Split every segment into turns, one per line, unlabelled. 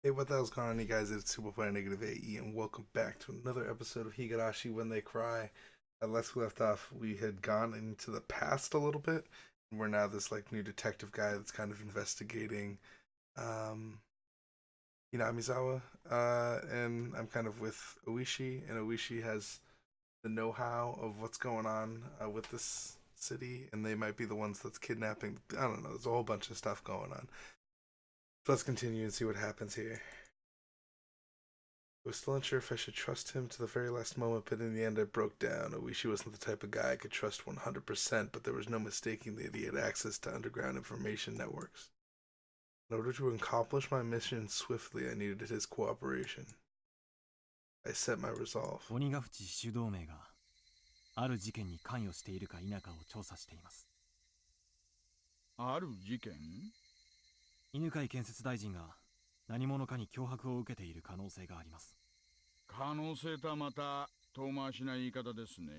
Hey, what the hell's going on, you guys? It's Superplayer Negative AE, and welcome back to another episode of Higurashi When They Cry. Last we left off, we had gone into the past a little bit, and we're now this like new detective guy that's kind of investigating, um, Amizawa, and I'm kind of with Oishi, and Oishi has the know-how of what's going on with this city, and they might be the ones that's kidnapping. I don't know. There's a whole bunch of stuff going on. So let's continue and see what happens here. I was still unsure if I should trust him to the very last moment, but in the end I broke down. I wish he wasn't the type of guy I could trust 100%, but there was no mistaking that he had access to underground information networks. In order to accomplish my mission swiftly, I needed his cooperation. I set my resolve.
鬼ヶ淵主導名がある事件に関与しているか否かを調査しています。
ある事件？
犬飼建設大臣が何者かに脅迫を受けている可能性があります。
可能性とはまた遠回しな言い方ですね。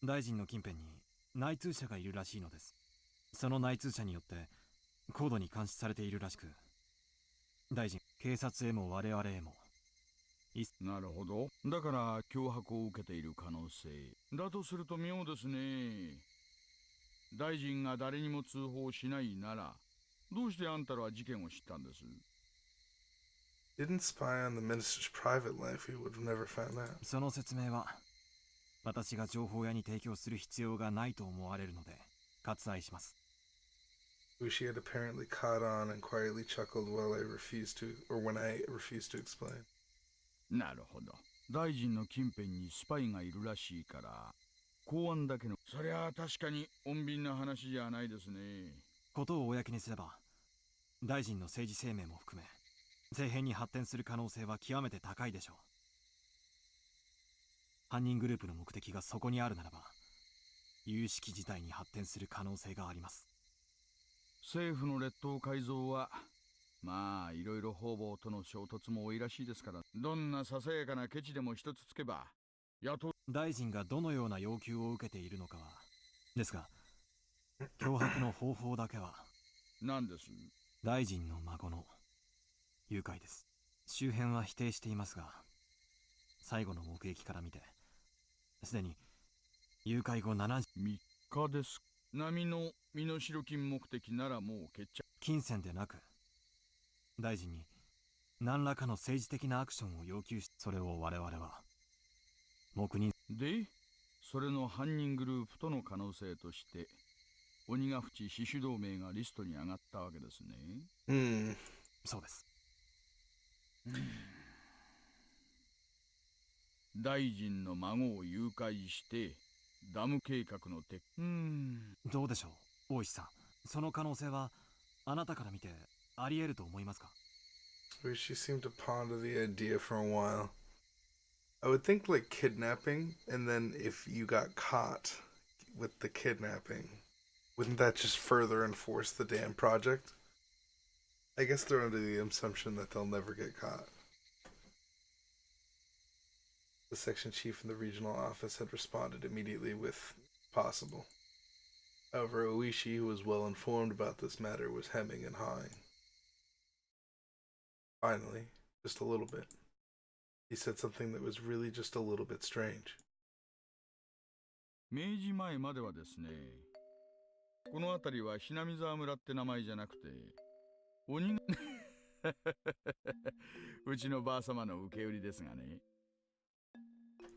大臣の近辺に内通者がいるらしいのです。その内通者によって高度に監視されているらしく、大臣、警察へも我々へも。
なるほど。だから脅迫を受けている可能性だとすると妙ですね。大臣が誰にも通報しないなら、どうしてあんたらは事件を知ったんです？
Didn't spy on the minister's private life, he would have never found out.
その説明は私が情報屋に提供する必要がないと思われるので割愛します。
Ushi had apparently caught on and quietly chuckled when I refused to explain.
なるほど。大臣の近辺にスパイがいるらしいから、公安だけの。そりゃあ確かに穏便な話じゃないですね。
ことを公にすれば、大臣の政治生命も含め、政変に発展する可能性は極めて高いでしょう。犯人グループの目的がそこにあるならば、有識事態に発展する可能性があります。
政府の列島改造は、まあいろいろ方々との衝突も多いらしいですから、どんなささやかなケチでも一つつけば、
大臣がどのような要求を受けているのかは、ですが、脅迫の方法だけは
何です？
大臣の孫の誘拐です。周辺は否定していますが、最後の目撃から見てすでに誘拐後3
日です。波の身代金目的ならもう決着。
金銭でなく大臣に何らかの政治的なアクションを要求し、それを我々は黙認
で、それの犯人グループとの可能性として鬼ヶ淵死守同盟がリストに上がったわけですね。
そうです。
大臣の孫を誘拐してダム計画の
どうでしょう、大石さん。その可能性はあなたから見てあり得ると思いますか？
She seemed to ponder the idea for a while. I would think like kidnapping, and then if you got caught with the kidnapping, wouldn't that just further enforce the damn project? I guess they're under the assumption that they'll never get caught. The section chief in the regional office had responded immediately with possible. However, Oishi, who was well informed about this matter, was hemming and hawing. Finally, just a little bit, he said something that was really just a little bit strange.
明治前まではですね、この辺りはひなみ沢村って名前じゃなくて、鬼がうちのばあ様の受け売りですがね。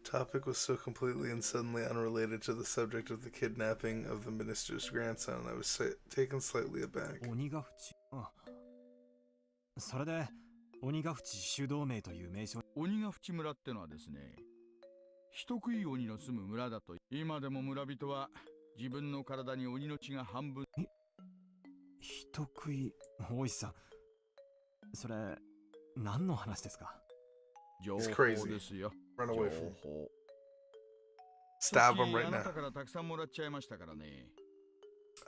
Topic was so completely and suddenly unrelated to the subject of the kidnapping of the minister's grandson, I was taken slightly aback.
鬼ヶ淵、それで鬼ヶ淵主導名という名称。
鬼ヶ淵村ってのはですね、人食い鬼の住む村だと。今でも村人は自分の体に鬼の血が半分。
人食い、大石さん、それ何の話ですか？
情報ですよ。
Run away from him. Stab him right now.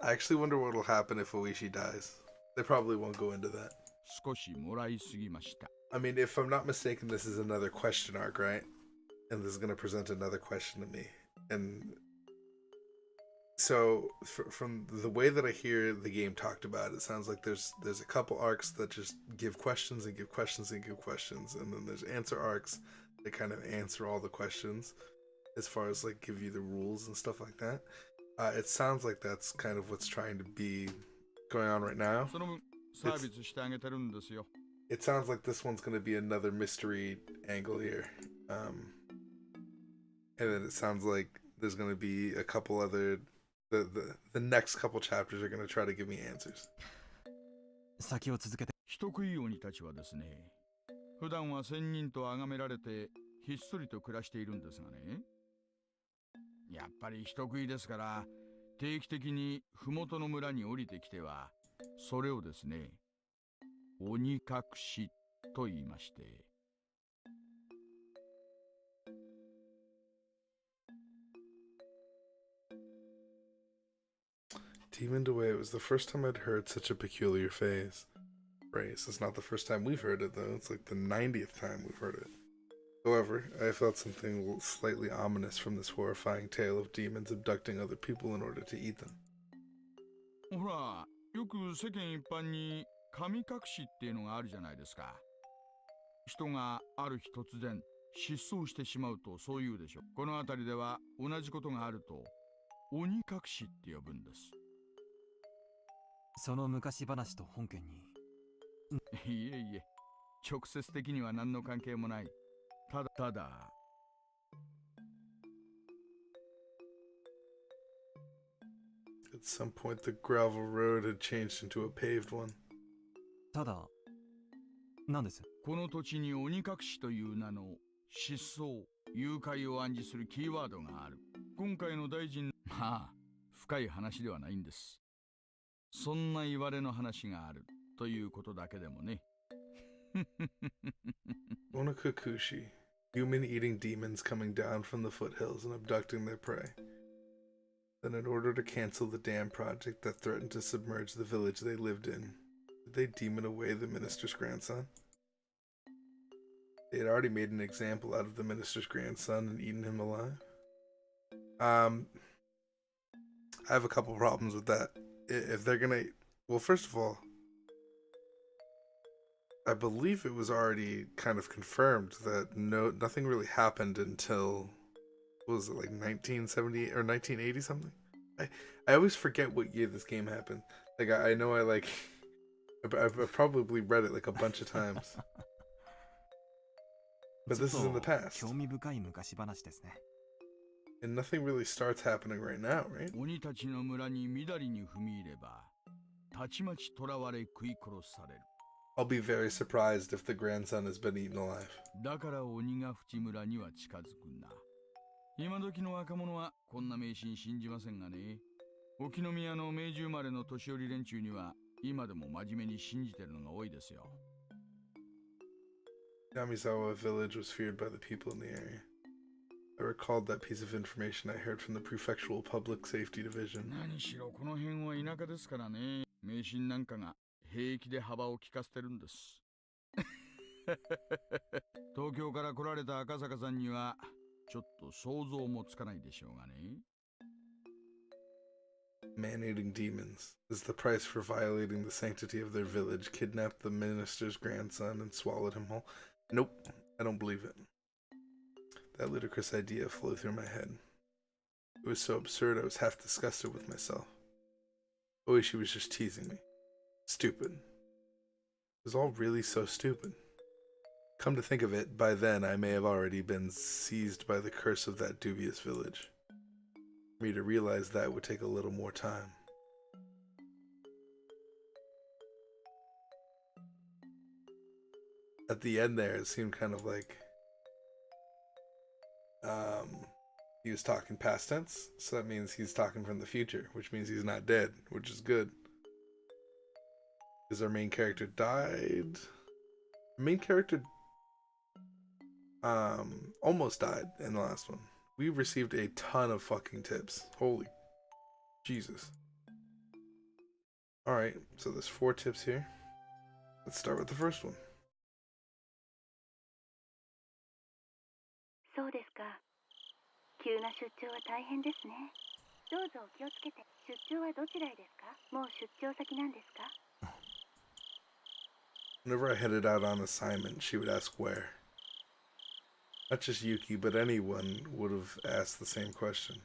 I actually wonder what will happen if Oishi dies. They probably won't go into that. I mean, if I'm not mistaken, this is another question arc, right? And this is going to present another question to me. And So from the way that I hear the game talked about, it sounds like there's a couple arcs that just give questions and give questions and give questions, and then there's answer arcs that kind of answer all the questions as far as like give you the rules and stuff like that. It sounds like that's kind of what's trying to be going on right now.
その分サービスしてあげてるんですよ。
It sounds like this one's going to be another mystery angle here. And then it sounds like there's going to be a couple other the next couple chapters are going to try to give me answers.
先を続けて。
人食い鬼たちはですね、普段は仙人と崇められてひっそりと暮らしているんですがね、やっぱり人食いですから定期的に麓の村に降りてきては、それをですね、鬼隠しと言いまして。
Demoned away. It was the first time I'd heard such a peculiar phrase. It's not the first time we've heard it, though. It's like the 90th time we've heard it. However, I felt something slightly ominous from this horrifying tale of demons abducting other people in order to eat them.
ほら、よく世間一般に神隠しっていうのがあるじゃないですか。人がある日突然失踪してしまうとそう言うでしょ。この辺りでは同じことがあると鬼隠しって呼ぶんです。
その昔話と本件に。
いえいえ、直接的には何の関係もない。ただ。
At some point, the gravel road had changed into a paved one.
ただ、何です？
この土地に鬼隠しという名の失踪、誘拐を暗示するキーワードがある。今回の大臣、まあ、深い話ではないんです。そんな言われの話があるということだけでもね。
Onakukushi, human-eating demons coming down from the foothills and abducting their prey. Then, in order to cancel the dam project that threatened to submerge the village they lived in, did they demon away the minister's grandson? They had already made an example out of the minister's grandson and eaten him alive. I have a couple problems with that. If they're gonna, well, first of all, I believe it was already kind of confirmed that nothing really happened until, what was it, like 1970 or 1980 something? I always forget what year this game happened. Like I know I've probably read it like a bunch of times. But this is in the past.
興味深い昔話ですね。
And nothing really starts happening right now, right?
鬼たちの村にみだりに踏み入れば、たちまち囚われ食い殺される。
I'll be very surprised if the grandson has been eaten alive.
だから鬼が淵村には近づくな。今時の若者はこんな迷信信じませんがね。沖宮の明治生まれの年寄り連中には今でも真面目に信じてるのが多いですよ。
Yamizawa village was feared by the people in the area. I recalled that piece of information I heard from the prefectural public safety division.
何しろこの辺は田舎ですからね。迷信なんかが平気で幅を利かせてるんです。東京から来られた赤坂さんにはちょっと想像もつかないでしょうがね。
Man-eating demons. Is the price for violating the sanctity of their village, kidnapped the minister's grandson and swallowed him whole? Nope, I don't believe it. That ludicrous idea flew through my head. It was so absurd I was half disgusted with myself. Oishi was just teasing me. Stupid. It was all really so stupid. Come to think of it, by then I may have already been seized by the curse of that dubious village. For me to realize that would take a little more time. At the end there, it seemed kind of like he was talking past tense, so that means he's talking from the future, which means he's not dead, which is good. Because our main character died. Our main character almost died in the last one. We received a ton of fucking tips. Holy Jesus. Alright, so there's 4 tips here. Let's start with the first one.
そうですか。急な出張は大変ですね。どうぞお気をつけて。出張はどちらへですか？もう出張先なんですか？
Whenever I headed out on assignment, she would ask where. Not just Yuki, but anyone would have asked the same question.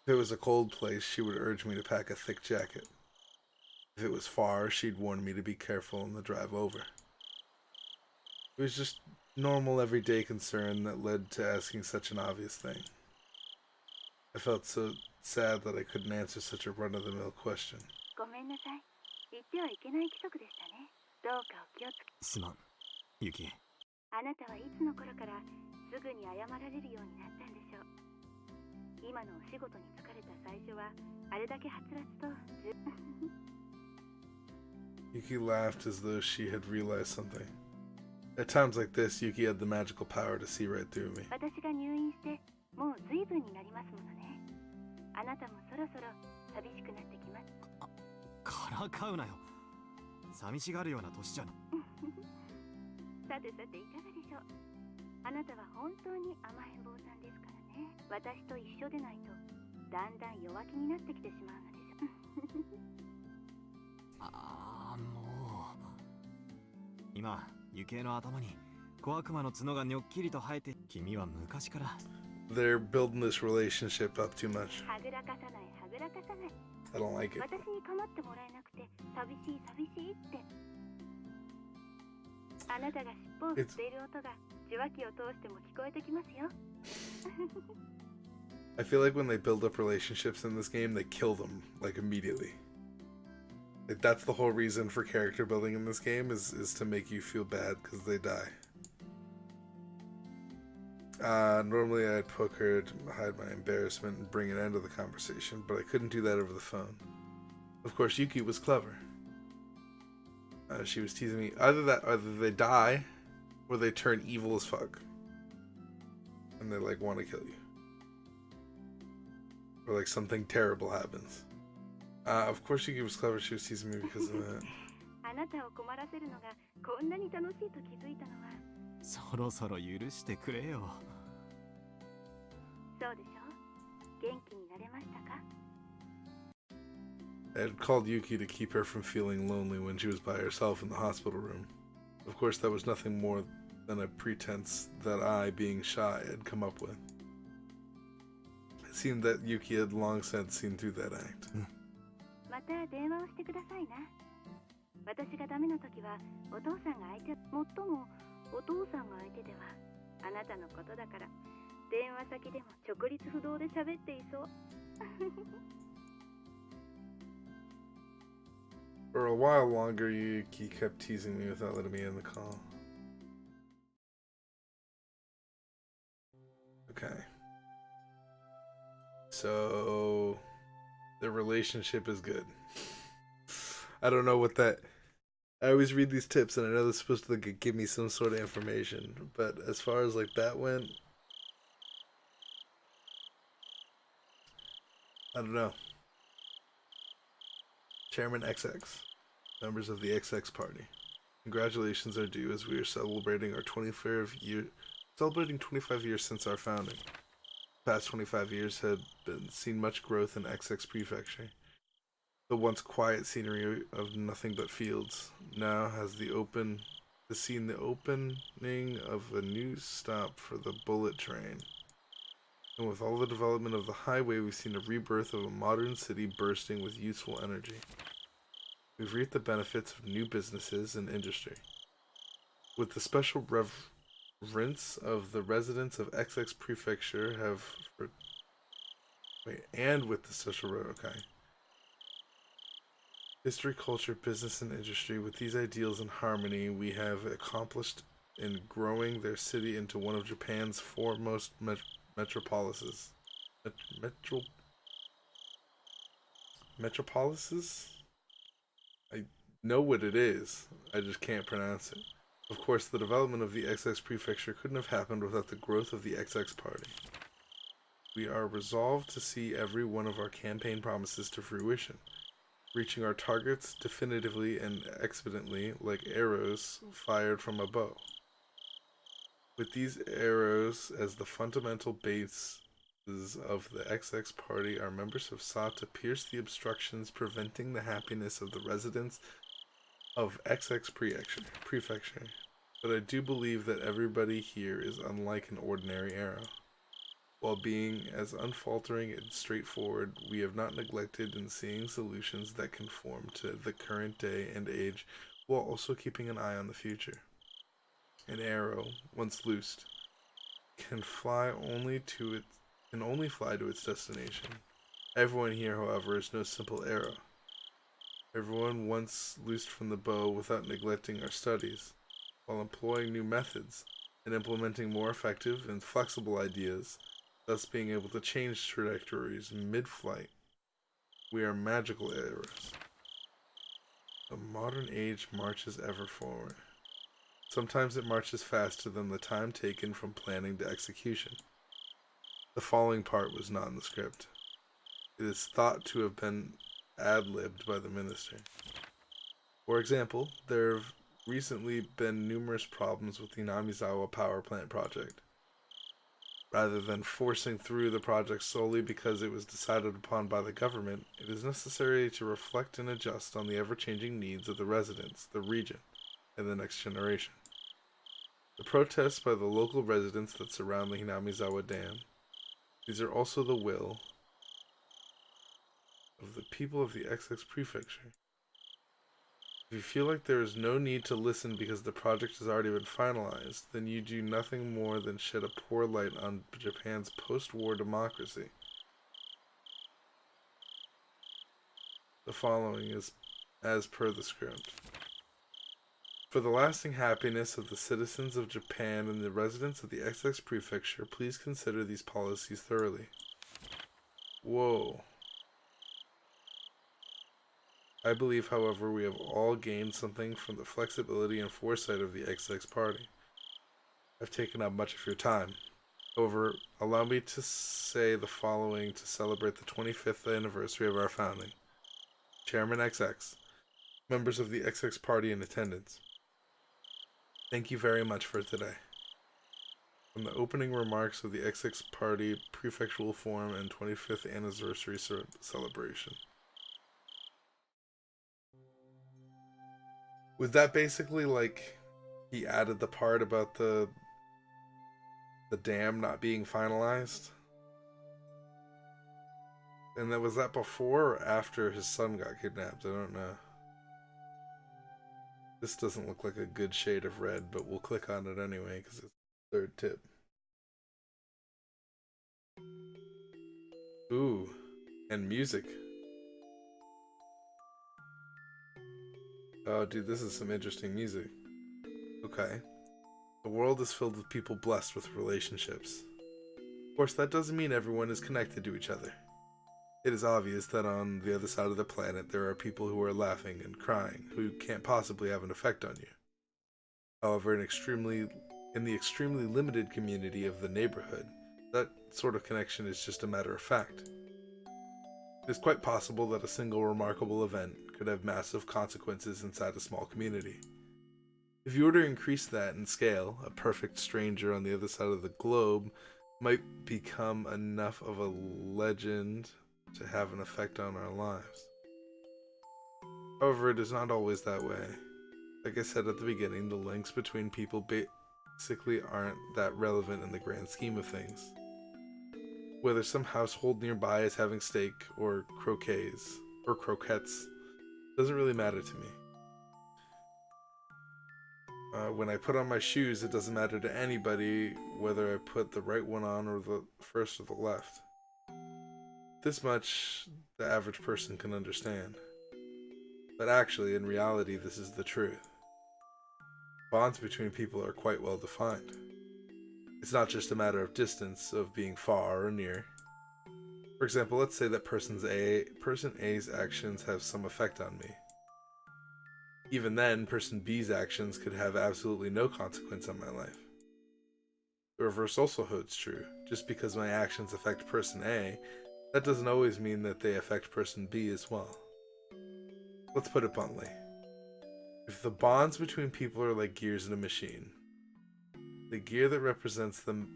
If it was a cold place, she would urge me to pack a thick jacket. If it was far, she'd warn me to be careful on the drive over. It was just normal everyday concern that led to asking such an obvious thing. I felt so sad that I couldn't answer such a run-of-the-mill question.
ごめんなさい。言ってはいけない規則でしたね。どうかお気をつけ。
すまん、ユキ。
あなたはいつの頃からすぐに謝られるようになったんでしょう。今のお仕事に疲れた最初はあれだけはつらつと
Yuki laughed as though she had realized something. At times like this, Yuki had the magical power to see right through me.
私が入院してもう随分になりますものね。あなたもそろそろ寂しくなってきます。
からかうなよ。寂しがるような年じゃな。
さてさていかがでしょう。あなたは本当に甘えん坊さんですからね。私と一緒でないとだんだん弱気になってきてしまうのでしょ。
もう今ユキエの頭に小悪魔の角がにょっきりと生えて、君は昔から。
They're building this relationship up too much.
はぐらかさないはぐらかさない。
I don't like it.
私に構ってもらえなくて寂しい寂しいって。あなたが尻尾を振っている音が受話器を通しても聞こえてきますよ。
I feel like when they build up relationships in this game, they kill them, like, immediately. Like, that's the whole reason for character building in this game, is to make you feel bad because they die. Normally I'd poke her to hide my embarrassment and bring an end to the conversation, but I couldn't do that over the phone. Of course, Yuki was clever. She was teasing me. Either they die, or they turn evil as fuck. And they, like, want to kill you. Or, like, something terrible happens. Of course Yuki was clever. She was teasing me because of that.
あなたを困らせるのがこんなに楽しいと気づいたのは。
そろそろ許してくれよ。
そうでしょう。元気になれましたか？
I had called Yuki to keep her from feeling lonely when she was by herself in the hospital room. Of course, that was nothing more than a pretense that I, being shy, had come up with. It seemed that Yuki had long since seen through that act.
また電話をしてくださいな。私がダメな時はお父さんが相手、もっともお父さんが相手ではあなたのことだから電話先でも直立不動で喋っていそう。
For a while longer, Yuki kept teasing me without letting me end the call. Okay. So, their relationship is good. I don't know what that... I always read these tips and I know they're supposed to give me some sort of information, but as far as like that went, I don't know. Chairman XX, members of the XX party, congratulations are due as we are celebrating our 25 years since our founding. The past 25 years had seen much growth in XX Prefecture. The once quiet scenery of nothing but fields now has seen the opening of a new stop for the bullet train. And with all the development of the highway, we've seen a rebirth of a modern city bursting with youthful energy. We've reaped the benefits of new businesses and industry. With the special reverence of the residents of XX Prefecture history, culture, business, and industry. With these ideals in harmony, we have accomplished in growing their city into one of Japan's foremost metropolises. Metropolises? I know what it is, I just can't pronounce it. Of course, the development of the XX Prefecture couldn't have happened without the growth of the XX Party. We are resolved to see every one of our campaign promises to fruition, reaching our targets definitively and expediently like arrows fired from a bow. With these arrows as the fundamental base of the XX party, our members have sought to pierce the obstructions preventing the happiness of the residents of XX prefecture. But I do believe that everybody here is unlike an ordinary arrow. While being as unfaltering and straightforward, we have not neglected in seeing solutions that conform to the current day and age, while also keeping an eye on the future. An arrow, once loosed, can only fly to its destination. Everyone here, however, is no simple arrow. Everyone once loosed from the bow without neglecting our studies, while employing new methods and implementing more effective and flexible ideas, thus being able to change trajectories mid-flight. We are magical arrows. The modern age marches ever forward. Sometimes it marches faster than the time taken from planning to execution. The following part was not in the script. It is thought to have been ad-libbed by the minister. For example, there have recently been numerous problems with the Namizawa power plant project. Rather than forcing through the project solely because it was decided upon by the government, it is necessary to reflect and adjust on the ever-changing needs of the residents, the region, and the next generation. The protests by the local residents that surround the Hinamizawa Dam, these are also the will of the people of the XX prefecture. If you feel like there is no need to listen because the project has already been finalized, then you do nothing more than shed a poor light on Japan's post-war democracy. The following is as per the script. For the lasting happiness of the citizens of Japan and the residents of the XX prefecture, please consider these policies thoroughly. Whoa. I believe, however, we have all gained something from the flexibility and foresight of the XX party. I've taken up much of your time. However, allow me to say the following to celebrate the 25th anniversary of our founding. Chairman XX, members of the XX party in attendance, thank you very much for today. From the opening remarks of the XX party prefectural forum and 25th anniversary celebration. Was that basically like he added the part about the dam not being finalized? And then was that before or after his son got kidnapped? I don't know. This doesn't look like a good shade of red, but we'll click on it anyway because it's the third tip. Ooh, and music. Oh, dude, this is some interesting music. Okay. The world is filled with people blessed with relationships. Of course, that doesn't mean everyone is connected to each other. It is obvious that on the other side of the planet there are people who are laughing and crying who can't possibly have an effect on you. However, in the extremely limited community of the neighborhood, that sort of connection is just a matter of fact. It is quite possible that a single remarkable event could have massive consequences inside a small community. If you were to increase that in scale, a perfect stranger on the other side of the globe might become enough of a legend to have an effect on our lives. However, it is not always that way. Like I said at the beginning, the links between people basically aren't that relevant in the grand scheme of things. Whether some household nearby is having steak or croquettes doesn't really matter to me. When I put on my shoes, it doesn't matter to anybody whether I put the right one on or the first or the left. This much the average person can understand. But actually, in reality, this is the truth. Bonds between people are quite well defined. It's not just a matter of distance, of being far or near. For example, let's say that person A's actions have some effect on me. Even then, person B's actions could have absolutely no consequence on my life. The reverse also holds true. Just because my actions affect person A, that doesn't always mean that they affect person B as well. Let's put it bluntly. If the bonds between people are like gears in a machine, the gear that represents the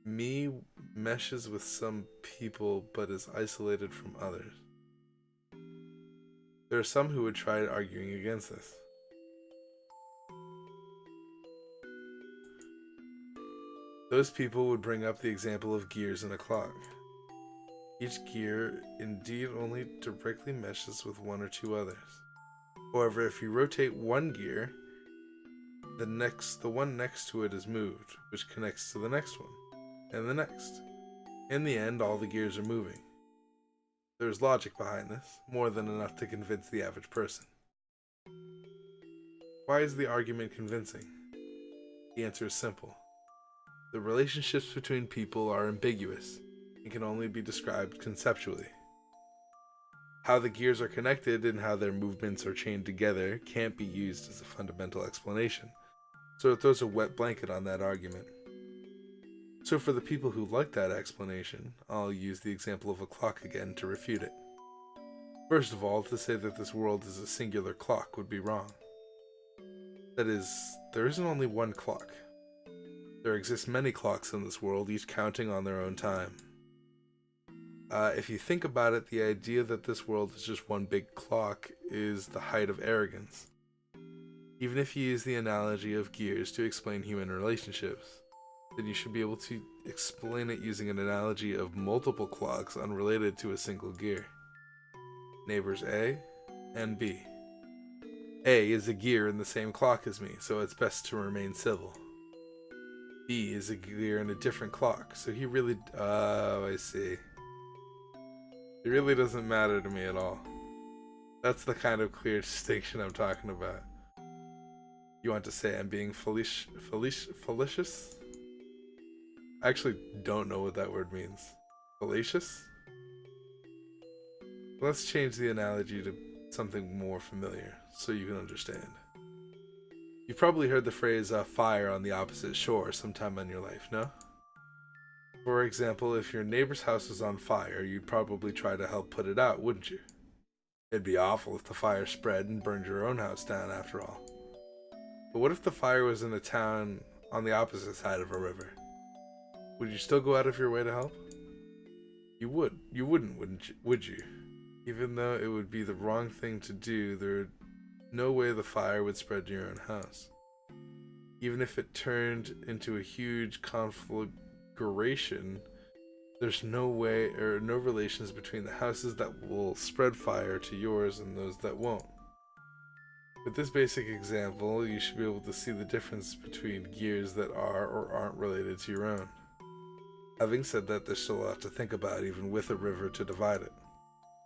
me meshes with some people but is isolated from others. There are some who would try arguing against this. Those people would bring up the example of gears in a clock. Each gear indeed only directly meshes with one or two others. However, if you rotate one gear, the one next to it is moved, which connects to the next one, and the next. In the end, all the gears are moving. There's logic behind this, more than enough to convince the average person. Why is the argument convincing? The answer is simple. The relationships between people are ambiguous and can only be described conceptually. How the gears are connected and how their movements are chained together can't be used as a fundamental explanation, so it throws a wet blanket on that argument. So for the people who like that explanation, I'll use the example of a clock again to refute it. First of all, to say that this world is a singular clock would be wrong. That is, there isn't only one clock. There exist many clocks in this world, each counting on their own time. If you think about it, the idea that this world is just one big clock is the height of arrogance. Even if you use the analogy of gears to explain human relationships, then you should be able to explain it using an analogy of multiple clocks unrelated to a single gear. Neighbors A and B. A is a gear in the same clock as me, so it's best to remain civil. B is a gear in a different clock, so he really... I see. It really doesn't matter to me at all. That's the kind of clear distinction I'm talking about. You want to say I'm being fallacious? I actually don't know what that word means. Fallacious? Let's change the analogy to something more familiar, so you can understand. You've probably heard the phrase, fire on the opposite shore sometime in your life, no? For example, if your neighbor's house is on fire, you'd probably try to help put it out, wouldn't you? It'd be awful if the fire spread and burned your own house down after all. But what if the fire was in a town on the opposite side of a river? Would you still go out of your way to help? You would. You wouldn't, would you? Even though it would be the wrong thing to do, there's no way the fire would spread to your own house. Even if it turned into a huge conflagration, there's no way or no relations between the houses that will spread fire to yours and those that won't. With this basic example, you should be able to see the difference between gears that are or aren't related to your own. Having said that, there's still a lot to think about even with a river to divide it.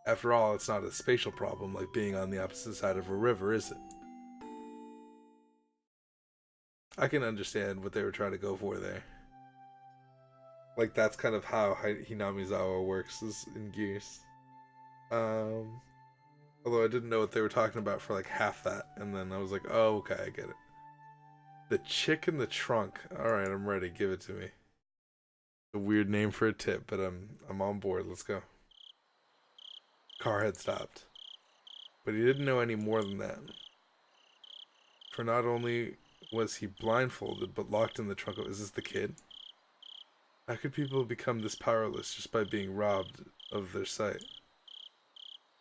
After all, it's not a spatial problem like being on the opposite side of a river, is it? I can understand what they were trying to go for there. Like, that's kind of how Hinamizawa works, is in Gears. Although I didn't know what they were talking about for like half that, and then I was like, oh, okay, I get it. The chick in the trunk. Alright, I'm ready, give it to me. A weird name for a tip, but I'm on board, let's go. Car had stopped. But he didn't know any more than that. For not only was he blindfolded, but locked in the trunk of... Is this the kid? How could people become this powerless just by being robbed of their sight?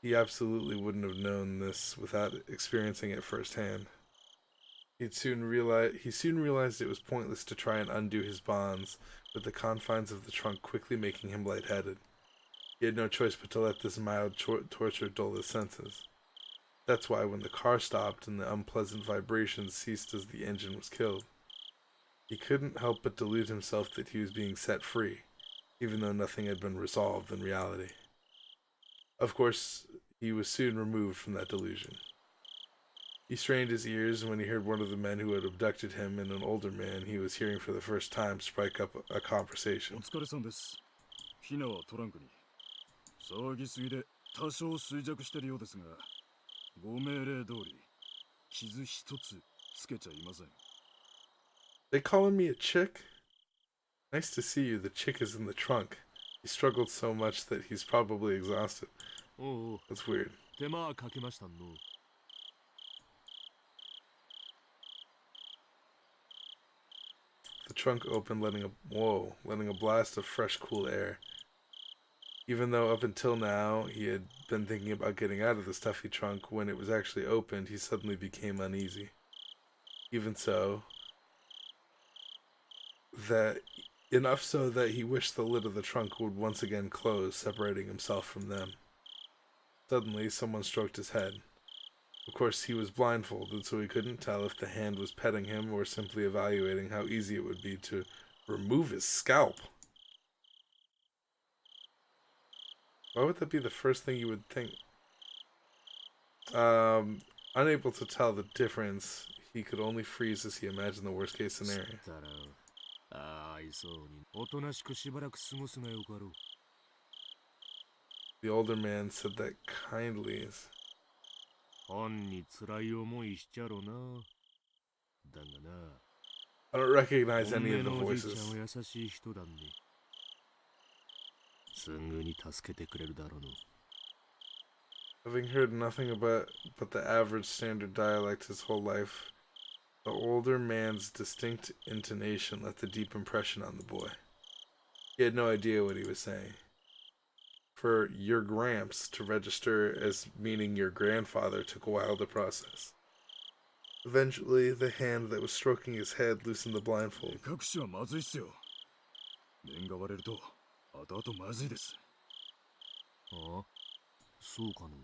He absolutely wouldn't have known this without experiencing it firsthand. He soon realized it was pointless to try and undo his bonds, with the confines of the trunk quickly making him lightheaded. He had no choice but to let this mild torture dull his senses. That's why when the car stopped and the unpleasant vibrations ceased as the engine was killed, he couldn't help but delude himself that he was being set free, even though nothing had been resolved in reality. Of course, he was soon removed from that delusion. He strained his ears when he heard one of the men who had abducted him and an older man he was hearing for the first time strike up a conversation.
お疲れさんです。ヒナはトランクに。騒ぎすぎで多少衰弱してるようですが、ご命令通り傷一つつけちゃいません。
They calling me a chick? Nice to see you. The chick is in the trunk. He struggled so much that he's probably exhausted.
おう、
That's weird.
手間かけましたの。
The trunk open, letting a blast of fresh, cool air. Even though up until now he had been thinking about getting out of the stuffy trunk, when it was actually opened, he suddenly became uneasy. Even so, that enough so that he wished the lid of the trunk would once again close, separating himself from them. Suddenly, someone stroked his head. Of course, he was blindfolded, so he couldn't tell if the hand was petting him or simply evaluating how easy it would be to remove his scalp. Why would that be the first thing you would think? Unable to tell the difference, he could only freeze as he imagined the worst case scenario.
愛そうにおとなしくしばらく過ごすがよかろう。
The older man said that kindly.
本に辛い思いしちゃろな。だがな。
I don't recognize
本
any
命
of the
のおじいちゃ
voices.
んは優しい人だんね。すぐに助けてくれるだろうの。
Having heard nothing but the average standard dialect his whole life, the older man's distinct intonation left a deep impression on the boy. He had no idea what he was saying. For your gramps to register as meaning your grandfather took a while to process. Eventually, the hand that was stroking his head loosened the blindfold.
隠しはまずいっすよ。面が割れると後々まずいです。あ、そうかの。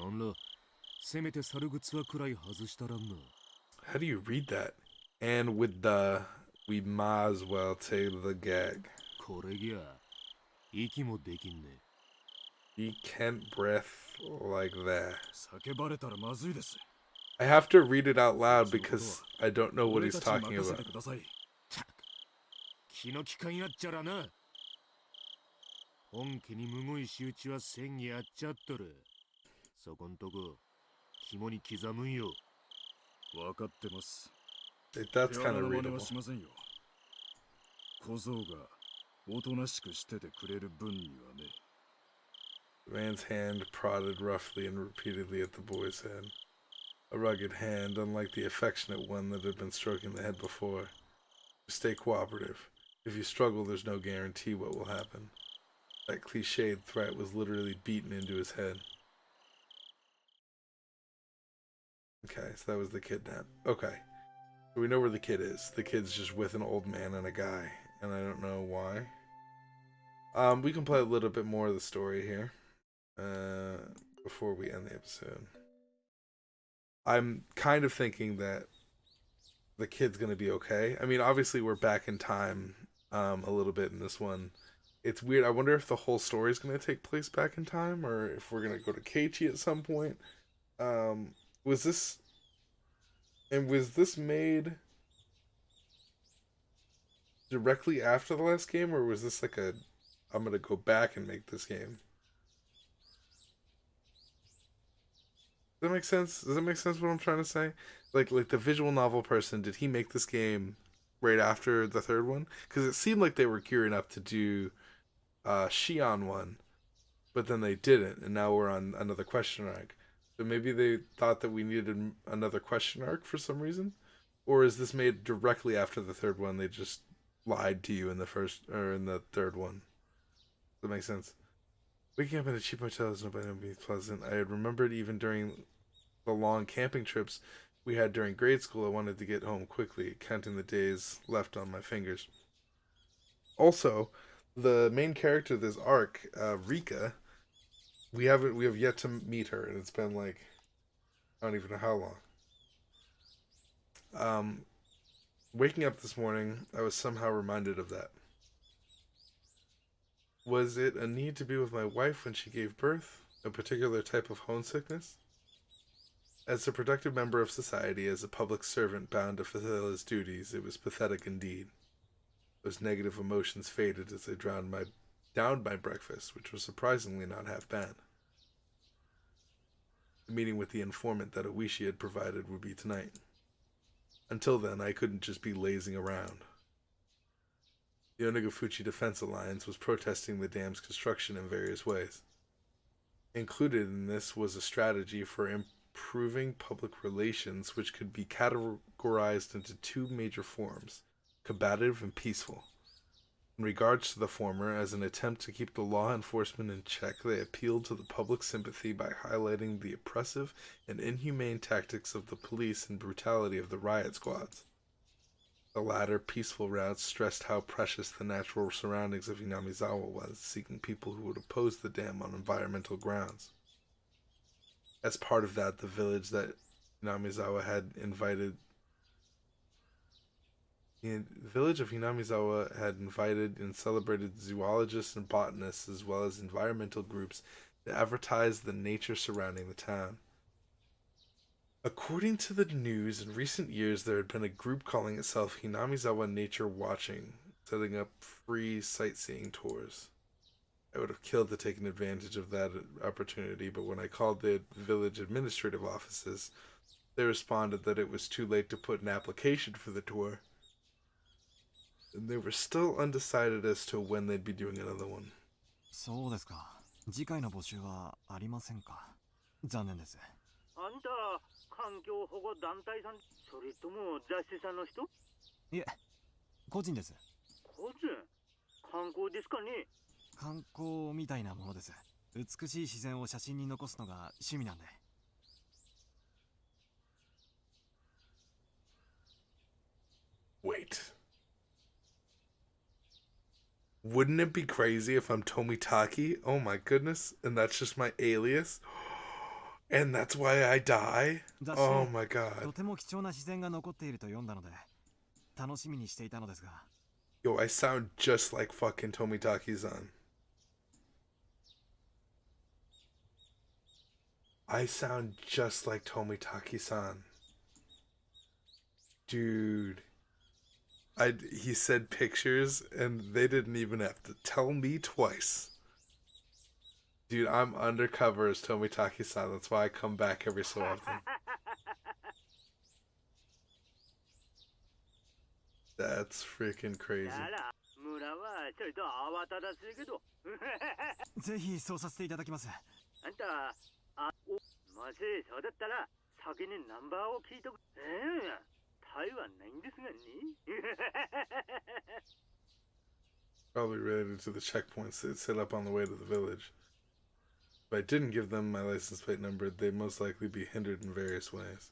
なんら、せめて猿靴はくらい外したらんな。
How do you read that? And with the, we might as well take the gag.
これぎゃ、息もできんね。
He can't breath like that.
叫ばれたらまずいです。
I have to read it out loud because I don't know what
俺
he's
たちに
talking
任せ
about.
てください。たく、気の利かんやっちゃらな。本家にむごい仕打ちはせんにやっちゃっとる。そこんとこ、肝に刻むんよ。わかってます。
That's
手
kind
荒
of
な真似は
readable.
しませんよ。小僧がおとなしくしててくれる分にはね。
The man's hand prodded roughly and repeatedly at the boy's head. A rugged hand, unlike the affectionate one that had been stroking the head before. Stay cooperative. If you struggle, there's no guarantee what will happen. That cliched threat was literally beaten into his head. Okay, so that was the kidnap. Okay. So we know where the kid is. The kid's just with an old man and a guy, and I don't know why. We can play a little bit more of the story here before we end the episode. I'm kind of thinking that the kid's going to be okay. I mean, obviously we're back in time a little bit in this one. It's weird. I wonder if the whole story is going to take place back in time, or if we're going to go to Keiichi at some point. Was this made directly after the last game, or was this like a I'm going to go back and make this game? Does that make sense? Does that make sense what I'm trying to say? Like the visual novel person, did he make this game right after the third one? Because it seemed like they were gearing up to do Shion one, but then they didn't, and now we're on another question arc. So maybe they thought that we needed another question arc for some reason? Or is this made directly after the third one? They just lied to you in the first or in the third one. Does that make sense? Waking up in a cheap hotel is nobody be pleasant. I had remembered even during the long camping trips we had during grade school, I wanted to get home quickly, counting the days left on my fingers. Also, the main character of this arc, Rika, we have yet to meet her, and it's been like I don't even know how long. Waking up this morning, I was somehow reminded of that. Was it a need to be with my wife when she gave birth? A particular type of homesickness? As a productive member of society, as a public servant bound to fulfill his duties, it was pathetic indeed. Those negative emotions faded as I downed my breakfast, which was surprisingly not half bad. The meeting with the informant that Oishi had provided would be tonight. Until then, I couldn't just be lazing around. The Onagafuchi Defense Alliance was protesting the dam's construction in various ways. Included in this was a strategy for improving public relations, which could be categorized into two major forms: combative, and peaceful. In regards to the former, as an attempt to keep the law enforcement in check, they appealed to the public sympathy by highlighting the oppressive and inhumane tactics of the police and brutality of the riot squads. The latter, peaceful routes, stressed how precious the natural surroundings of Hinamizawa was, seeking people who would oppose the dam on environmental grounds. As part of that, the village that Hinamizawa had invited The village of Hinamizawa had invited and celebrated zoologists and botanists as well as environmental groups to advertise the nature surrounding the town. According to the news, in recent years there had been a group calling itself Hinamizawa Nature Watching, setting up free sightseeing tours. I would have killed to take advantage of that opportunity, but when I called the village administrative offices, they responded that it was too late to put an application for the tour. And they were still undecided as to when they'd be doing another one.
そうですか。次回の募集はありませんか。残念です。
あんた、環境保護団体さん、それとも雑誌さんの人？
いえ、個人です。
個人？観光ですかね？
観光みたいなものです。美しい自然を写真に残すのが趣味なんで。
Wait. Wouldn't it be crazy if I'm Tomitaki? Oh my goodness. And that's just my alias? And that's why I die? Oh my god.
とても貴重な自然が残っていると読んだので、楽しみにしていたのですが。
Yo, I sound just like fucking Tomitaki-san. I sound just like Tomitaki-san. Dude. He said pictures, and they didn't even have to tell me twice. Dude, I'm undercover as Tomitaki-san. That's why I come back every so often. That's freaking crazy.
村はちょいと慌ただしいけど。
ぜひそうさせていただきます。
あんた、もしそうだったら先にナンバーを聞いとく。台湾ないんですがね。
Probably related to the checkpoints they'd set up on the way to the village. If I didn't give them my license plate number, they'd most likely be hindered in various ways.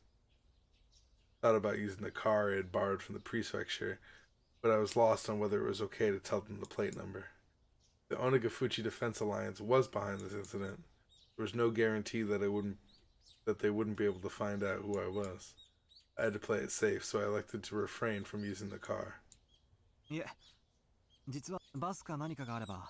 Thought about using the car I had borrowed from the prefecture, but I was lost on whether it was okay to tell them the plate number. The Onagafuchi Defense Alliance was behind this incident. There was no guarantee that they wouldn't be able to find out who I was. I had to play it safe, so I elected to refrain from using the car.
いえ、実はバスか何かがあれば、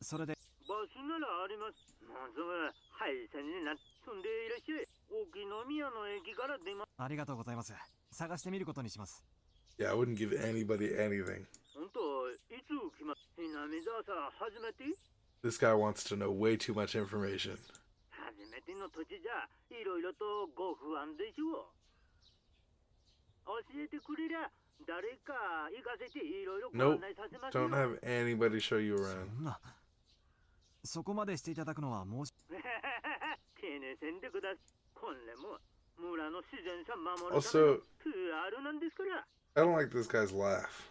それで。
バスならあります。もうすぐ廃線になって住んでいらっしゃい。沖宮の駅から出ます。
ありがとうございます。探してみることにします。
Yeah, I wouldn't give anybody anything.
本当、いつ来ます？Hinamizawaさん初めて？
This guy wants to know way too much information.
初めての土地じゃ、いろいろとご不安でしょう。教えてくれりゃ誰か行かせていろいろご案内させますよ。
Don't have anybody show you around.
そんな。そこまでしていただくのは申し。
丁寧せんでください。これも村の自然さ守るための
Also,
PR なんですから。
I don't like this guy's laugh.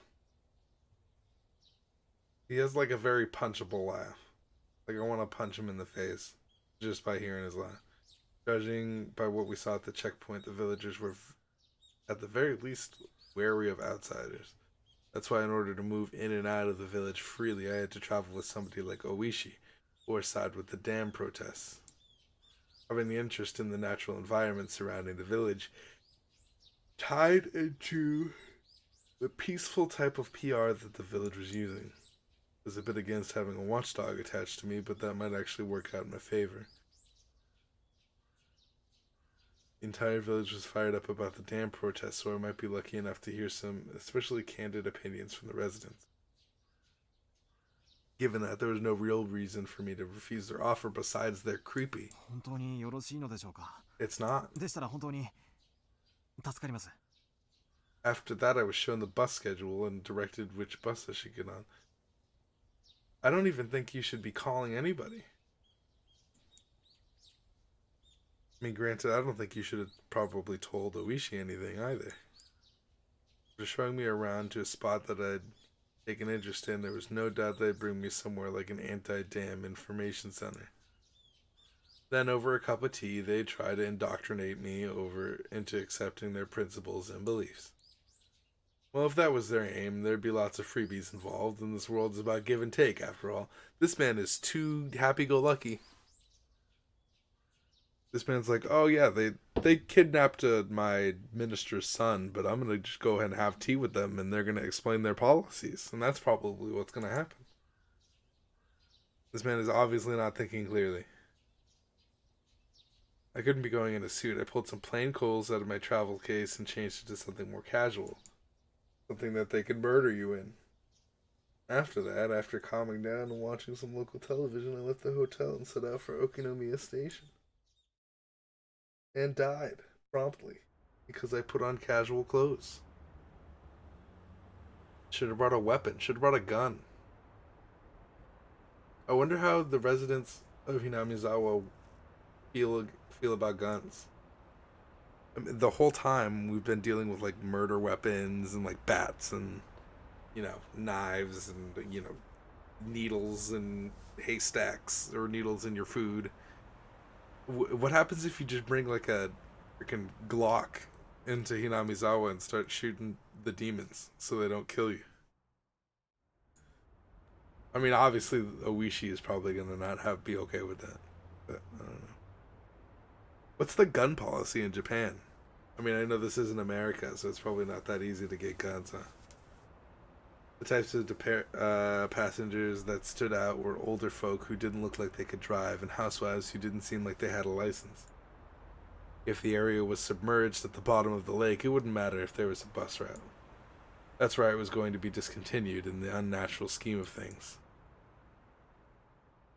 He has like a very punchable laugh. Like I want to punch him in the face just by hearing his laugh. Judging by what we saw at the checkpoint, the villagers were at the very least wary of outsiders. That's why in order to move in and out of the village freely, I had to travel with somebody like Oishi, or side with the dam protests. Having the interest in the natural environment surrounding the village tied into the peaceful type of PR that the village was using. I was a bit against having a watchdog attached to me, but that might actually work out in my favor. The entire village was fired up about the dam protests, so I might be lucky enough to hear some especially candid opinions from the residents. Given that there was no real reason for me to refuse their offer besides they're creepy.
本当によろしいのでしょうか。
It's not.
でしたら本当に助かります。
After that, I was shown the bus schedule and directed which bus I should get on. I don't even think you should be calling anybody. I mean, granted, I don't think you should have probably told Oishi anything either. After showing me around to a spot that I'd taken interest in, there was no doubt they'd bring me somewhere like an anti-dam information center. Then, over a cup of tea, they'd try to indoctrinate me over into accepting their principles and beliefs. Well, if that was their aim, there'd be lots of freebies involved, and this world is about give and take, after all. This man is too happy-go-lucky. This man's like, oh yeah, they kidnapped my minister's son, but I'm gonna just go ahead and have tea with them, and they're gonna explain their policies, and that's probably what's gonna happen. This man is obviously not thinking clearly. I couldn't be going in a suit. I pulled some plain clothes out of my travel case and changed it to something more casual, something that they could murder you in. After that, after calming down and watching some local television, I left the hotel and set out for Okinomiya Station. And died promptly because I put on casual clothes. Should have brought a weapon. Should have brought a gun. I wonder how the residents of Hinamizawa feel about guns. I mean, the whole time we've been dealing with like murder weapons and like bats and knives and needles and haystacks or needles in your food. What happens if you just bring like a freaking Glock into Hinamizawa and start shooting the demons so they don't kill you? I mean, obviously, Oishi is probably gonna not be okay with that, but I don't know. What's the gun policy in Japan? I mean, I know this isn't America, so it's probably not that easy to get guns, huh? The types of passengers that stood out were older folk who didn't look like they could drive and housewives who didn't seem like they had a license. If the area was submerged at the bottom of the lake, it wouldn't matter if there was a bus route. That's why it was going to be discontinued in the unnatural scheme of things.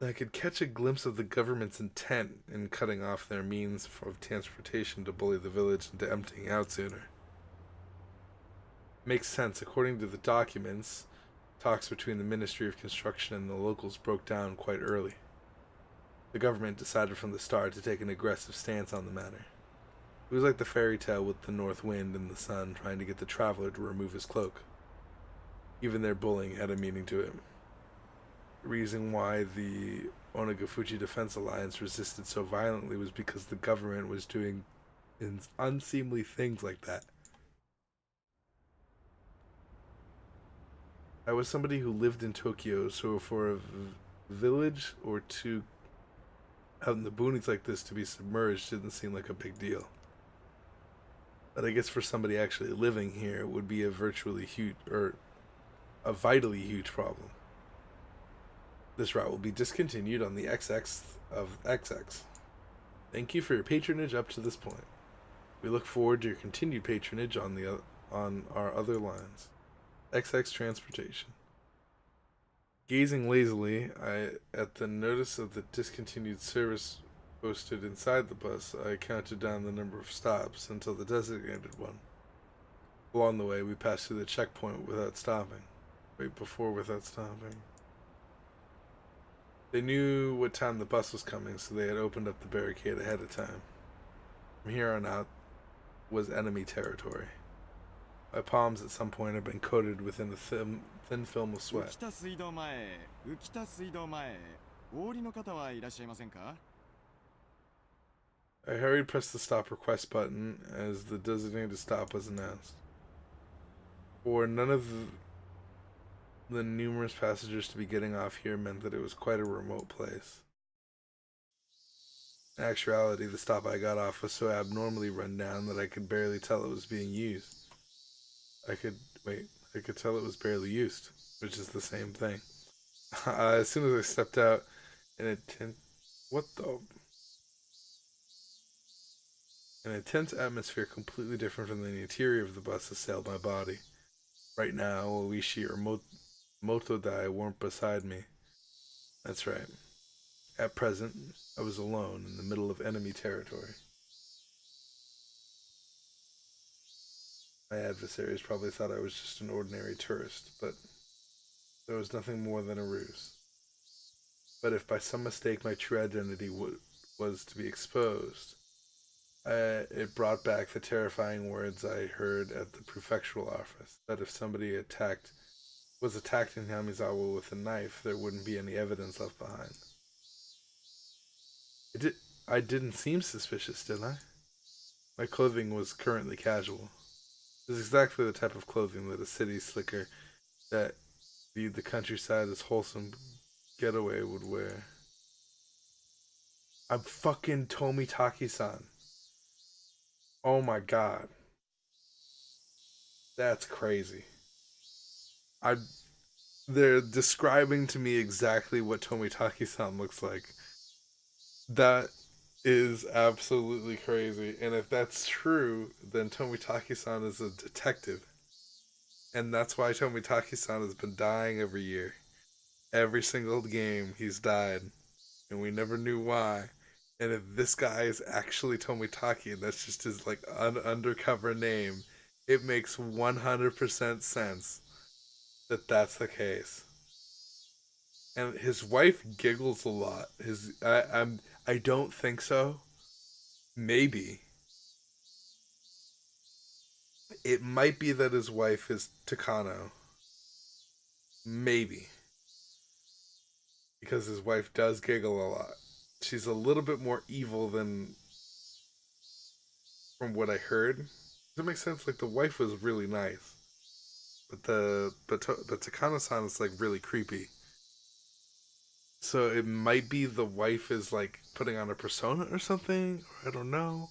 I could catch a glimpse of the government's intent in cutting off their means of transportation to bully the village into emptying out sooner. Makes sense. According to the documents, talks between the Ministry of Construction and the locals broke down quite early. The government decided from the start to take an aggressive stance on the matter. It was like the fairy tale with the north wind and the sun trying to get the traveler to remove his cloak. Even their bullying had a meaning to it. The reason why the Onagafuchi Defense Alliance resisted so violently was because the government was doing unseemly things like that. I was somebody who lived in Tokyo, so for a village or two out in the boonies like this to be submerged didn't seem like a big deal. But I guess for somebody actually living here, it would be a virtually huge, or a vitally huge problem. This route will be discontinued on the XX of XX. Thank you for your patronage up to this point. We look forward to your continued patronage on our other lines. XX Transportation. Gazing lazily at the notice of the discontinued service posted inside the bus, I counted down the number of stops until the designated one. Along the way, we passed through the checkpoint without stopping. Without stopping. They knew what time the bus was coming, so they had opened up the barricade ahead of time. From here on out was enemy territory. My palms at some point had been coated within a thin film of sweat. I hurried pressed the stop request button as the designated stop was announced. For none of the numerous passengers to be getting off here meant that it was quite a remote place. In actuality, the stop I got off was so abnormally run down that I could barely tell it was being used. I could tell it was barely used, which is the same thing. As soon as I stepped out, an intense atmosphere completely different from the interior of the bus assailed my body. Right now, Oishi or Motodai weren't beside me. That's right. At present, I was alone in the middle of enemy territory. My adversaries probably thought I was just an ordinary tourist, but there was nothing more than a ruse. But if by some mistake my true identity was to be exposed, it brought back the terrifying words I heard at the prefectural office that if somebody was attacked in Yamizawa with a knife, there wouldn't be any evidence left behind. I didn't seem suspicious, did I? My clothing was currently casual. It was exactly the type of clothing that a city slicker that viewed the countryside as wholesome getaway would wear. I'm fucking Tomitaki-san. Oh my god. That's crazy. They're describing to me exactly what Tomitaki-san looks like. That is absolutely crazy. And if that's true, then Tomitaki-san is a detective. And that's why Tomitaki-san has been dying every year. Every single game he's died. And we never knew why. And if this guy is actually Tomitaki and that's just his like undercover name, it makes 100% sense that that's the case. And his wife giggles a lot. I don't think so. Maybe. It might be that his wife is Takano. Maybe. Because his wife does giggle a lot. She's a little bit more evil than from what I heard. Does it make sense? Like the wife was really nice. But the Takano-san is like really creepy. So it might be the wife is like putting on a persona or something. Or I don't know.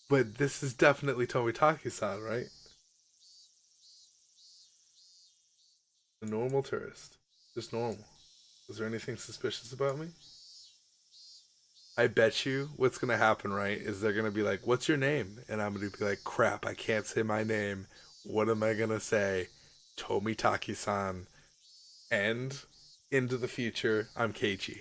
But this is definitely Tomitaki-san, right? A normal tourist. Just normal. Is there anything suspicious about me? I bet you what's going to happen, right, is they're going to be like, what's your name? And I'm going to be like, crap, I can't say my name. What am I going to say? Tomitaki-san. And into the future, I'm Keiichi.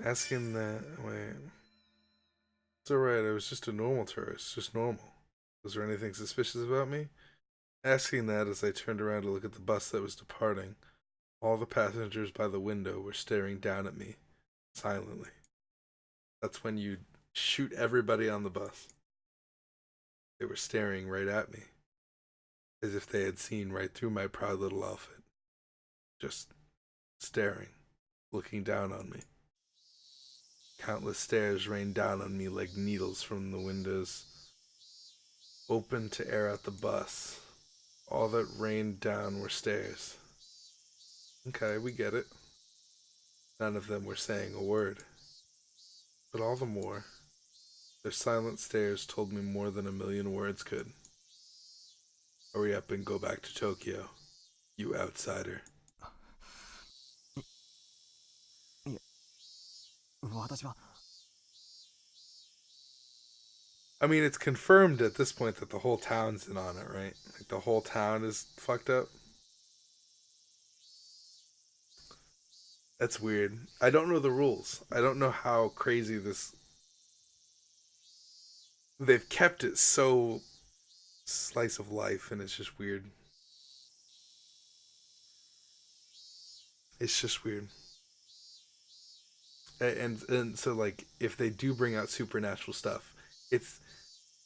Asking that, wait. It's alright, I was just a normal tourist, just normal. Was there anything suspicious about me? Asking that as I turned around to look at the bus that was departing, all the passengers by the window were staring down at me, silently. That's when you shoot everybody on the bus. They were staring right at me, as if they had seen right through my proud little outfit. Just staring, looking down on me. Countless stares rained down on me like needles from the windows, open to air out the bus. All that rained down were stares. Okay, we get it. None of them were saying a word. But all the more, their silent stares told me more than a million words could. Hurry up and go back to Tokyo, you outsider.
私は
I mean, it's confirmed at this point that the whole town's in on it, right? Like, the whole town is fucked up. That's weird. I don't know the rules. I don't know how crazy this... They've kept it so slice of life, and it's just weird. It's just weird. And so, like, if they do bring out supernatural stuff, it's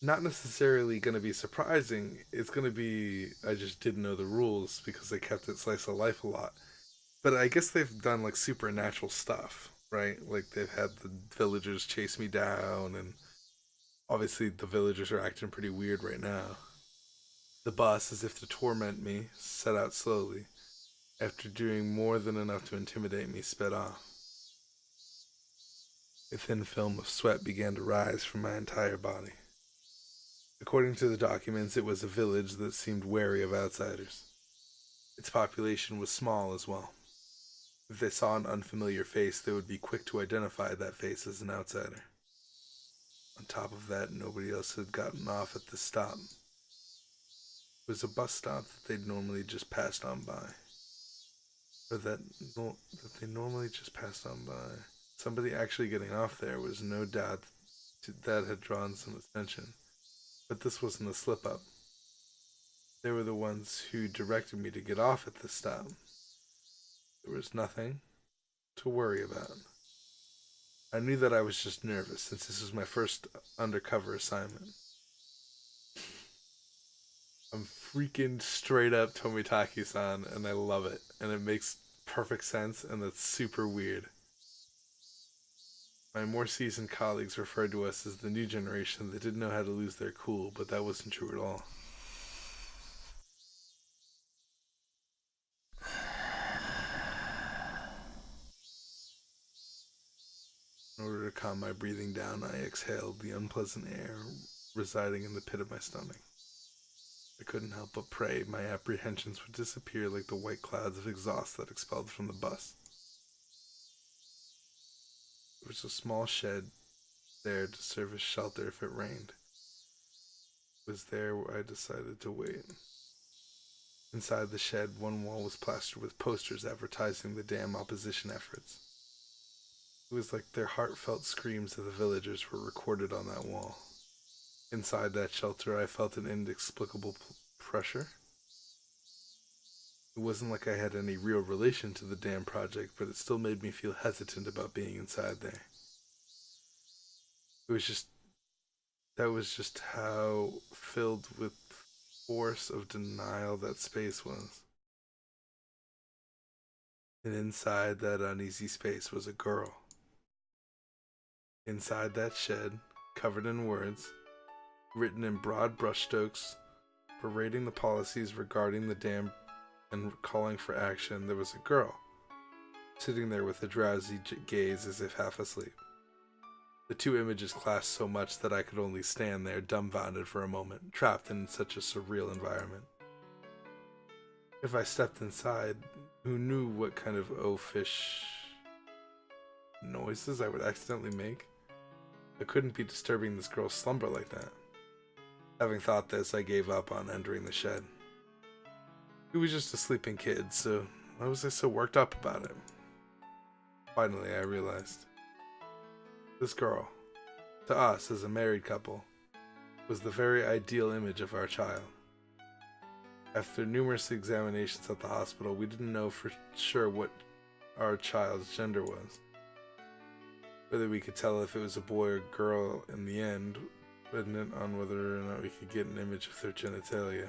not necessarily going to be surprising. It's going to be, I just didn't know the rules because they kept it slice of life a lot. But I guess they've done, like, supernatural stuff, right? Like, they've had the villagers chase me down, and obviously the villagers are acting pretty weird right now. The bus, as if to torment me, set out slowly. After doing more than enough to intimidate me, sped off. A thin film of sweat began to rise from my entire body. According to the documents, it was a village that seemed wary of outsiders. Its population was small as well. If they saw an unfamiliar face, they would be quick to identify that face as an outsider. On top of that, nobody else had gotten off at this stop. It was a bus stop that they'd normally just passed on by. Or that they normally just passed on by. Somebody actually getting off there was no doubt that had drawn some attention. But this wasn't a slip-up. They were the ones who directed me to get off at this stop. There was nothing to worry about. I knew that I was just nervous since this was my first undercover assignment. I'm freaking straight up Tomitaki-san, and I love it. And it makes perfect sense, and that's super weird. My more seasoned colleagues referred to us as the new generation that didn't know how to lose their cool, but that wasn't true at all. In order to calm my breathing down, I exhaled the unpleasant air residing in the pit of my stomach. I couldn't help but pray my apprehensions would disappear like the white clouds of exhaust that expelled from the bus. There was a small shed there to serve as shelter if it rained. It was there where I decided to wait. Inside the shed, one wall was plastered with posters advertising the dam opposition efforts. It was like their heartfelt screams of the villagers were recorded on that wall. Inside that shelter, I felt an inexplicable pressure. It wasn't like I had any real relation to the dam project, but it still made me feel hesitant about being inside there. That was just how filled with force of denial that space was. And inside that uneasy space was a girl. Inside that shed, covered in words, written in broad brushstrokes, berating the policies regarding the dam and calling for action, there was a girl, sitting there with a drowsy gaze as if half asleep. The two images clashed so much that I could only stand there dumbfounded for a moment, trapped in such a surreal environment. If I stepped inside, who knew what kind of oafish noises I would accidentally make? I couldn't be disturbing this girl's slumber like that. Having thought this, I gave up on entering the shed. He was just a sleeping kid, so why was I so worked up about it? Finally, I realized. This girl, to us as a married couple, was the very ideal image of our child. After numerous examinations at the hospital, we didn't know for sure what our child's gender was. Whether we could tell if it was a boy or girl in the end, dependent on whether or not we could get an image of their genitalia.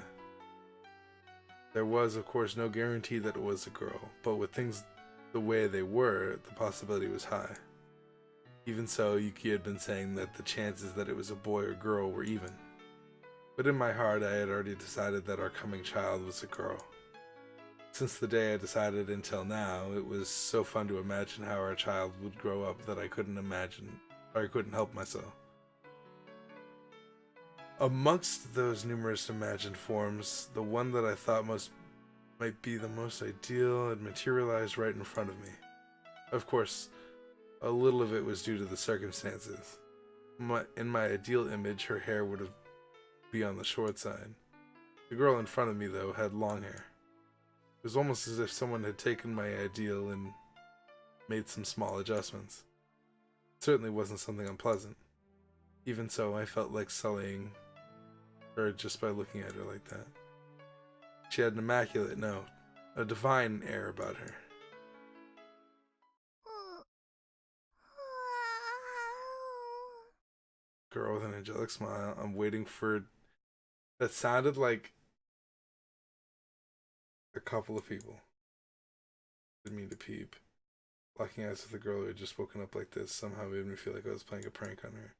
There was, of course, no guarantee that it was a girl, but with things the way they were, the possibility was high. Even so, Yuki had been saying that the chances that it was a boy or girl were even. But in my heart, I had already decided that our coming child was a girl. Since the day I decided until now, it was so fun to imagine how our child would grow up that I couldn't help myself. Amongst those numerous imagined forms, the one that I thought might be the most ideal had materialized right in front of me. Of course, a little of it was due to the circumstances. In my ideal image, her hair would be on the short side. The girl in front of me, though, had long hair. It was almost as if someone had taken my ideal and made some small adjustments. It certainly wasn't something unpleasant. Even so, I felt like sullying her just by looking at her like that. She had an immaculate, no, a divine air about her. Girl with an angelic smile. I'm waiting for... That sounded like a couple of people. Didn't mean to peep. Locking eyes with a girl who had just woken up like this somehow made me feel like I was playing a prank on her.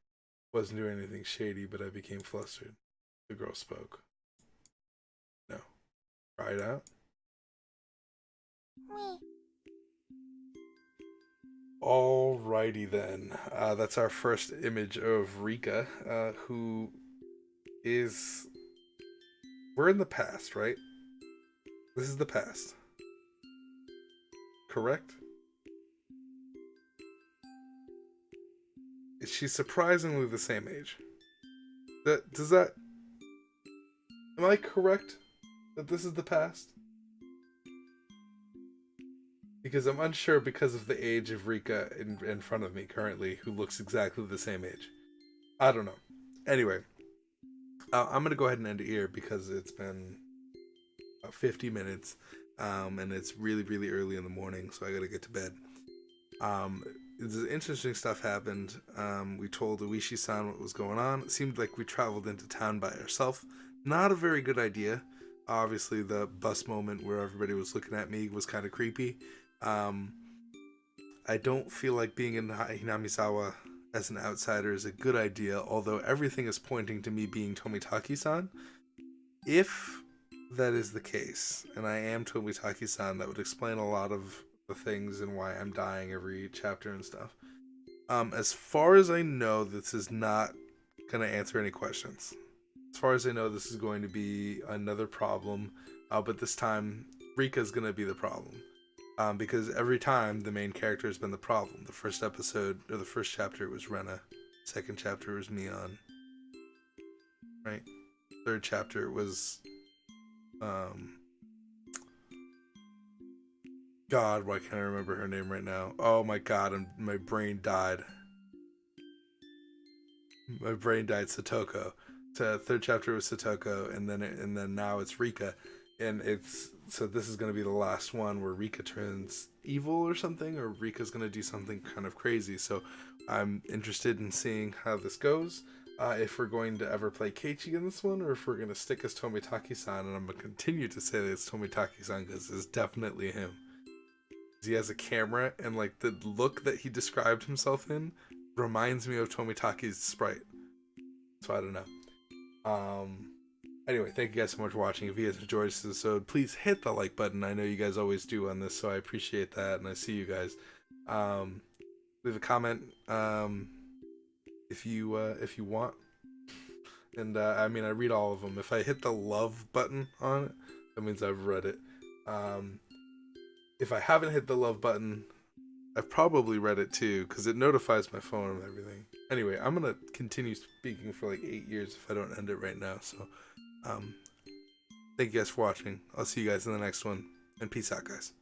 Wasn't doing anything shady, but I became flustered. The girl spoke. No. Try it out. Alrighty then. That's our first image of Rika, who is... We're in the past, right? This is the past. Correct? She's surprisingly the same age. Am I correct that this is the past? Because I'm unsure because of the age of Rika in front of me currently, who looks exactly the same age. I don't know. Anyway, I'm going to go ahead and end it here because it's been about 50 minutes, and it's really, really early in the morning, so I got to get to bed. Um, interesting stuff happened. We told Uishi-san what was going on. It seemed like we traveled into town by ourselves. Not a very good idea. Obviously, the bus moment where everybody was looking at me was kind of creepy. Um, I don't feel like being in Hinamizawa as an outsider is a good idea, although everything is pointing to me being Tomitaki-san. If that is the case, and I am Tomitaki-san, that would explain a lot of the things and why I'm dying every chapter and stuff. As far as I know, this is not going to answer any questions. As far as I know, this is going to be another problem, but this time, Rika's going to be the problem. Because every time the main character has been the problem. The first episode, or the first chapter, was Rena. Second chapter was Mion. Right? Third chapter was God, why can't I remember her name right now? Oh my god, my brain died. My brain died. Satoko. Third chapter was Satoko, and then now it's Rika, and so this is going to be the last one where Rika turns evil or something, or Rika's going to do something kind of crazy. So I'm interested in seeing how this goes. If we're going to ever play Keiichi in this one, or if we're going to stick as Tomitaki-san, and I'm going to continue to say that it's Tomitaki-san because it's definitely him. He has a camera, and like the look that he described himself in reminds me of Tomitaki's sprite. So I don't know. Anyway, thank you guys so much for watching. If you guys enjoyed this episode, please hit the like button. I know you guys always do on this, so I appreciate that, and I see you guys. Leave a comment if you want. And I mean, I read all of them. If I hit the love button on it, that means I've read it. If I haven't hit the love button, I've probably read it too, because it notifies my phone and everything. Anyway, I'm going to continue speaking for like 8 years if I don't end it right now. So, thank you guys for watching. I'll see you guys in the next one, and peace out, guys.